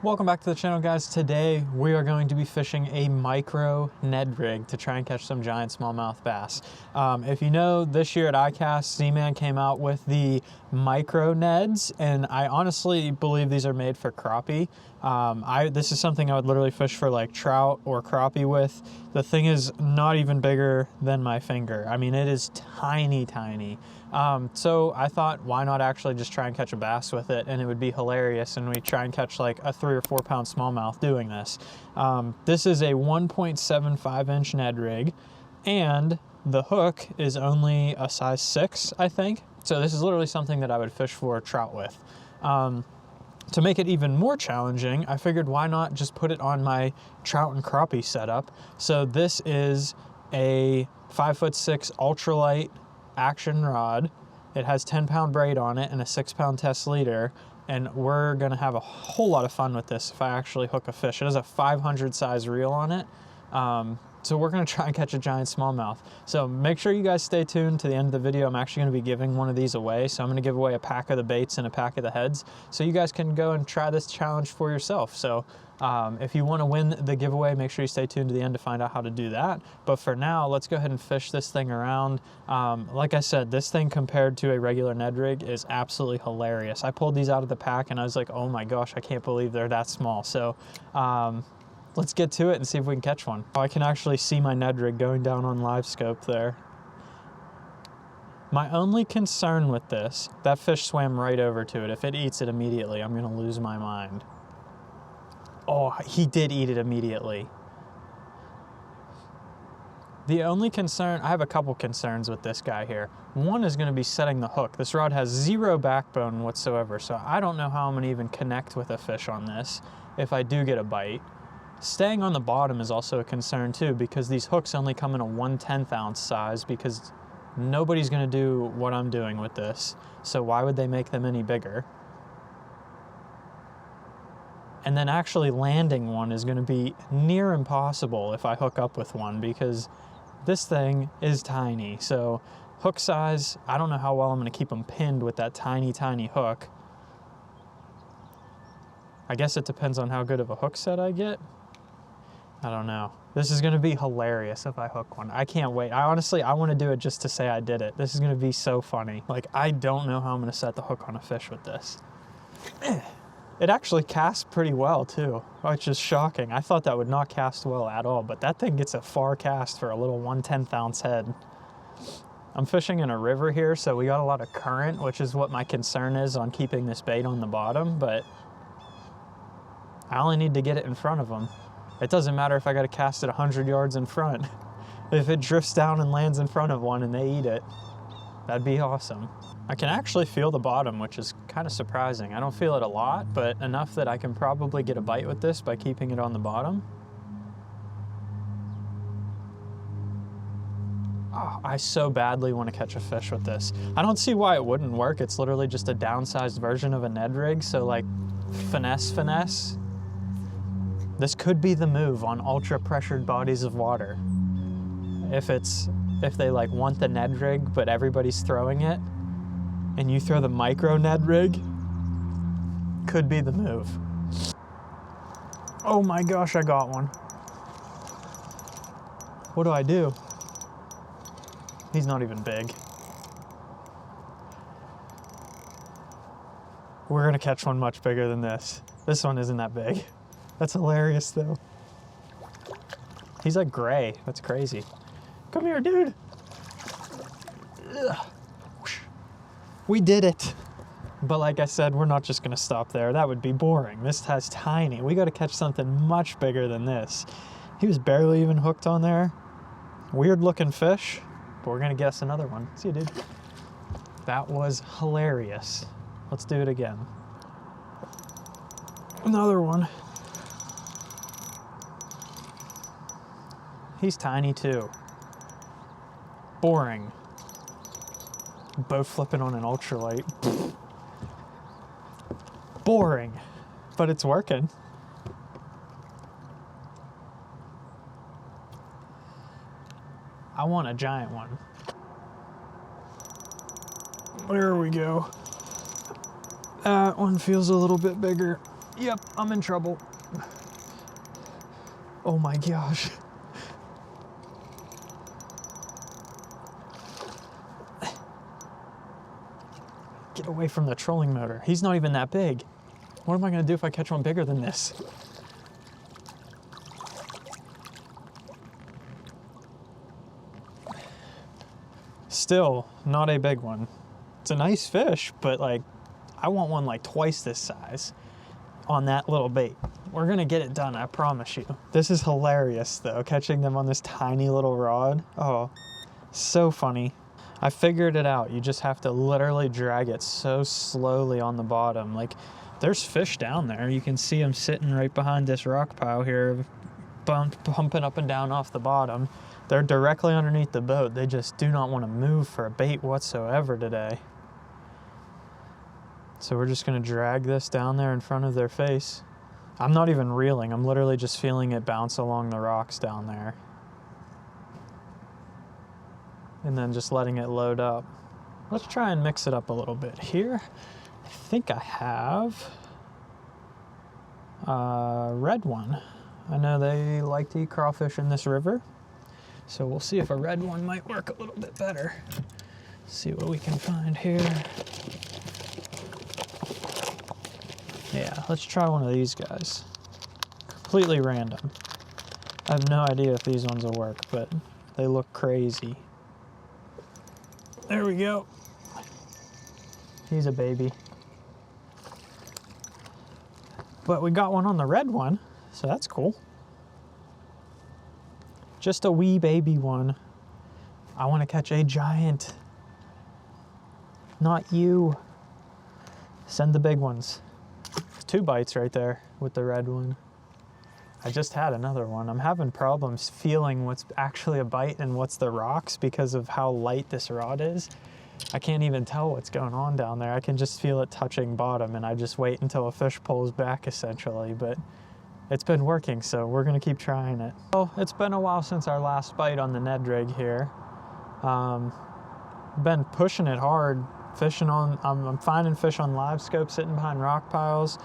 Welcome back to the channel, guys. Today we are going to be fishing a micro Ned rig to try and catch some giant smallmouth bass. If you know, this year at ICAST, Zman came out with the micro Neds, and I honestly believe these are made for crappie. This is something I would literally fish for like trout or crappie with. The thing is not even bigger than my finger. I mean, it is tiny, tiny. So I thought, why not actually just try and catch a bass with it, and it would be hilarious, and we try and catch like a 3 or 4 pound smallmouth doing this. This is a 1.75 inch Ned rig, and the hook is only a size 6, I think. So this is literally something that I would fish for trout with. To make it even more challenging, I figured why not just put it on my trout and crappie setup. So this is a 5'6" ultralight action rod. It has 10-pound braid on it and a 6-pound test leader, and we're gonna have a whole lot of fun with this if I actually hook a fish. It has a 500 size reel on it. So we're gonna try and catch a giant smallmouth. So make sure you guys stay tuned to the end of the video. I'm actually gonna be giving one of these away. So I'm gonna give away a pack of the baits and a pack of the heads, so you guys can go and try this challenge for yourself. So if you wanna win the giveaway, make sure you stay tuned to the end to find out how to do that. But for now, let's go ahead and fish this thing around. Like I said, this thing compared to a regular Ned rig is absolutely hilarious. I pulled these out of the pack and I was like, oh my gosh, I can't believe they're that small. So let's get to it and see if we can catch one. Oh, I can actually see my Ned rig going down on live scope there. My only concern with this, that fish swam right over to it. If it eats it immediately, I'm gonna lose my mind. Oh, he did eat it immediately. The only concern, I have a couple concerns with this guy here. One is gonna be setting the hook. This rod has zero backbone whatsoever, so I don't know how I'm gonna even connect with a fish on this if I do get a bite. Staying on the bottom is also a concern too, because these hooks only come in a 1/10 ounce size, because nobody's gonna do what I'm doing with this. So why would they make them any bigger? And then actually landing one is gonna be near impossible if I hook up with one, because this thing is tiny. So hook size, I don't know how well I'm gonna keep them pinned with that tiny, tiny hook. I guess it depends on how good of a hook set I get. I don't know. This is gonna be hilarious if I hook one. I can't wait. I wanna do it just to say I did it. This is gonna be so funny. Like, I don't know how I'm gonna set the hook on a fish with this. It actually casts pretty well too, which is shocking. I thought that would not cast well at all, but that thing gets a far cast for a little 1/10 ounce head. I'm fishing in a river here, so we got a lot of current, which is what my concern is on keeping this bait on the bottom, but I only need to get it in front of them. It doesn't matter if I got to cast it 100 yards in front. If it drifts down and lands in front of one and they eat it, that'd be awesome. I can actually feel the bottom, which is kind of surprising. I don't feel it a lot, but enough that I can probably get a bite with this by keeping it on the bottom. Oh, I so badly want to catch a fish with this. I don't see why it wouldn't work. It's literally just a downsized version of a Ned rig, so like finesse. This could be the move on ultra pressured bodies of water. If they like want the Ned rig, but everybody's throwing it, and you throw the micro Ned rig, could be the move. Oh my gosh, I got one. What do I do? He's not even big. We're gonna catch one much bigger than this. This one isn't that big. That's hilarious though. He's like gray, that's crazy. Come here, dude. Ugh. We did it. But like I said, we're not just gonna stop there. That would be boring. This has tiny. We gotta catch something much bigger than this. He was barely even hooked on there. Weird looking fish, but we're gonna guess another one. See you, dude. That was hilarious. Let's do it again. Another one. He's tiny too. Boring. Both flipping on an ultralight. Boring, but it's working. I want a giant one. There we go. That one feels a little bit bigger. Yep, I'm in trouble. Oh my gosh. Get away from the trolling motor. He's not even that big. What am I gonna do if I catch one bigger than this? Still not a big one. It's a nice fish, but like, I want one like twice this size on that little bait. We're gonna get it done, I promise you. This is hilarious though, catching them on this tiny little rod. Oh, so funny. I figured it out. You just have to literally drag it so slowly on the bottom. Like, there's fish down there. You can see them sitting right behind this rock pile here, pumping up and down off the bottom. They're directly underneath the boat. They just do not want to move for a bait whatsoever today. So we're just gonna drag this down there in front of their face. I'm not even reeling. I'm literally just feeling it bounce along the rocks down there. And then just letting it load up. Let's try and mix it up a little bit here. I think I have a red one. I know they like to eat crawfish in this river, so we'll see if a red one might work a little bit better. See what we can find here. Yeah, let's try one of these guys. Completely random. I have no idea if these ones will work, but they look crazy. There we go. He's a baby. But we got one on the red one, so that's cool. Just a wee baby one. I want to catch a giant. Not you. Send the big ones. 2 bites right there with the red one. I just had another one. I'm having problems feeling what's actually a bite and what's the rocks because of how light this rod is. I can't even tell what's going on down there. I can just feel it touching bottom, and I just wait until a fish pulls back essentially, but it's been working, so we're gonna keep trying it. Well, it's been a while since our last bite on the Ned rig here. Been pushing it hard, fishing on, I'm finding fish on live scope sitting behind rock piles.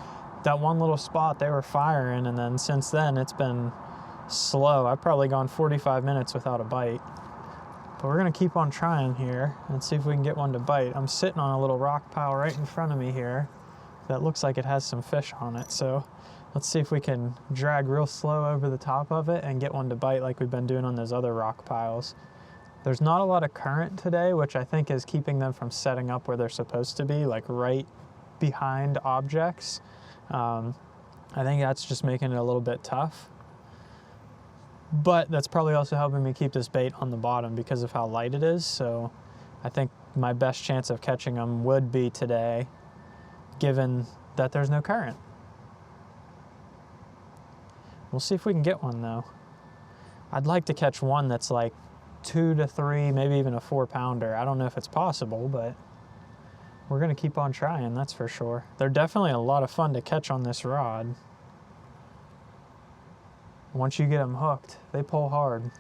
That one little spot they were firing, and then since then it's been slow. I've probably gone 45 minutes without a bite. But we're gonna keep on trying here and see if we can get one to bite. I'm sitting on a little rock pile right in front of me here that looks like it has some fish on it. So let's see if we can drag real slow over the top of it and get one to bite like we've been doing on those other rock piles. There's not a lot of current today, which I think is keeping them from setting up where they're supposed to be, like right behind objects. I think that's just making it a little bit tough. But that's probably also helping me keep this bait on the bottom because of how light it is. So I think my best chance of catching them would be today, given that there's no current. We'll see if we can get one though. I'd like to catch one that's like 2 to 3, maybe even a 4-pounder. I don't know if it's possible, but we're gonna keep on trying, that's for sure. They're definitely a lot of fun to catch on this rod. Once you get them hooked, they pull hard.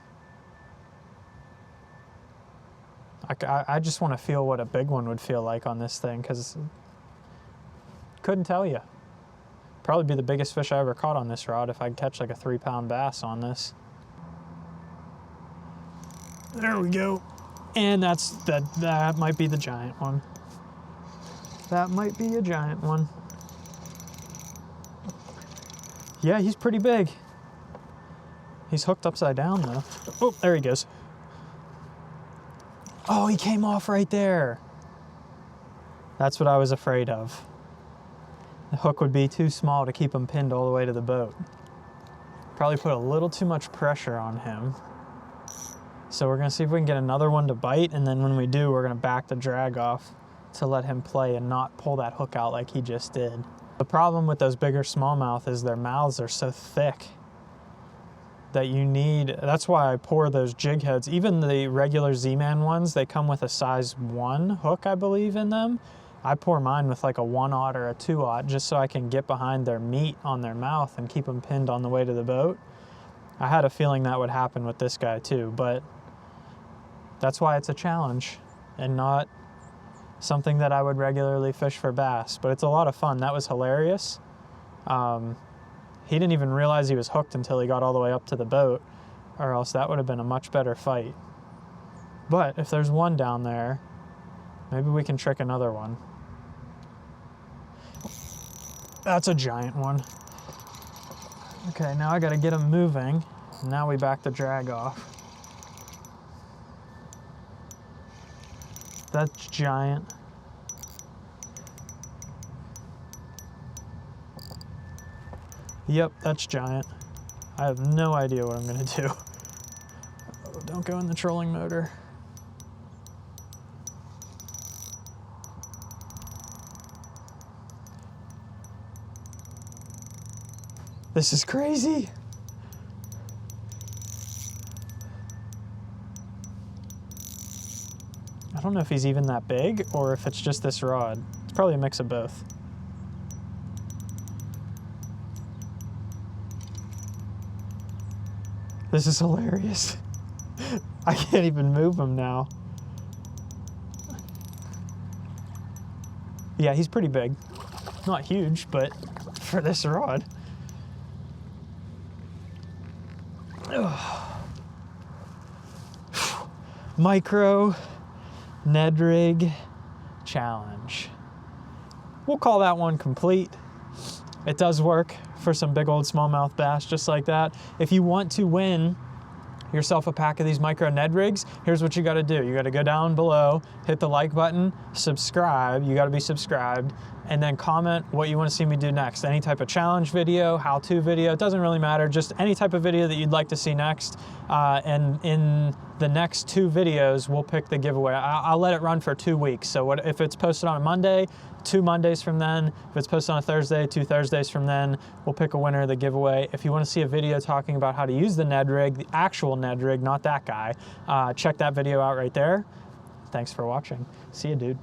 I just want to feel what a big one would feel like on this thing, because couldn't tell you. Probably be the biggest fish I ever caught on this rod if I could catch like a 3-pound bass on this. There we go. And that might be the giant one. That might be a giant one. Yeah, he's pretty big. He's hooked upside down though. Oh, there he goes. Oh, he came off right there. That's what I was afraid of. The hook would be too small to keep him pinned all the way to the boat. Probably put a little too much pressure on him. So we're gonna see if we can get another one to bite, and then when we do, we're gonna back the drag off to let him play and not pull that hook out like he just did. The problem with those bigger smallmouth is their mouths are so thick that you need, that's why I pour those jig heads. Even the regular Z-Man ones, they come with a size 1 hook, I believe, in them. I pour mine with like a 1/0 or a 2/0 just so I can get behind their meat on their mouth and keep them pinned on the way to the boat. I had a feeling that would happen with this guy too, but that's why it's a challenge and not something that I would regularly fish for bass. But it's a lot of fun. That was hilarious. He didn't even realize he was hooked until he got all the way up to the boat, or else that would have been a much better fight. But if there's one down there, maybe we can trick another one. That's a giant one. Okay, now I gotta get him moving. Now we back the drag off. That's giant. Yep, that's giant. I have no idea what I'm gonna do. Oh, don't go in the trolling motor. This is crazy. I don't know if he's even that big or if it's just this rod. It's probably a mix of both. This is hilarious. I can't even move him now. Yeah, he's pretty big. Not huge, but for this rod. Micro Ned Rig Challenge. We'll call that one complete. It does work for some big old smallmouth bass just like that. If you want to win yourself a pack of these micro Ned rigs, here's what you got to do. You got to go down below, hit the like button, subscribe. You got to be subscribed, and then comment what you want to see me do next. Any type of challenge video, how-to video, it doesn't really matter. Just any type of video that you'd like to see next. And in the next 2 videos, we'll pick the giveaway. I'll let it run for 2 weeks. So if it's posted on a Monday, 2 Mondays from then. If it's posted on a Thursday, 2 Thursdays from then, we'll pick a winner of the giveaway. If you want to see a video talking about how to use the Ned rig, the actual Ned rig, not that guy, check that video out right there. Thanks for watching. See you, dude.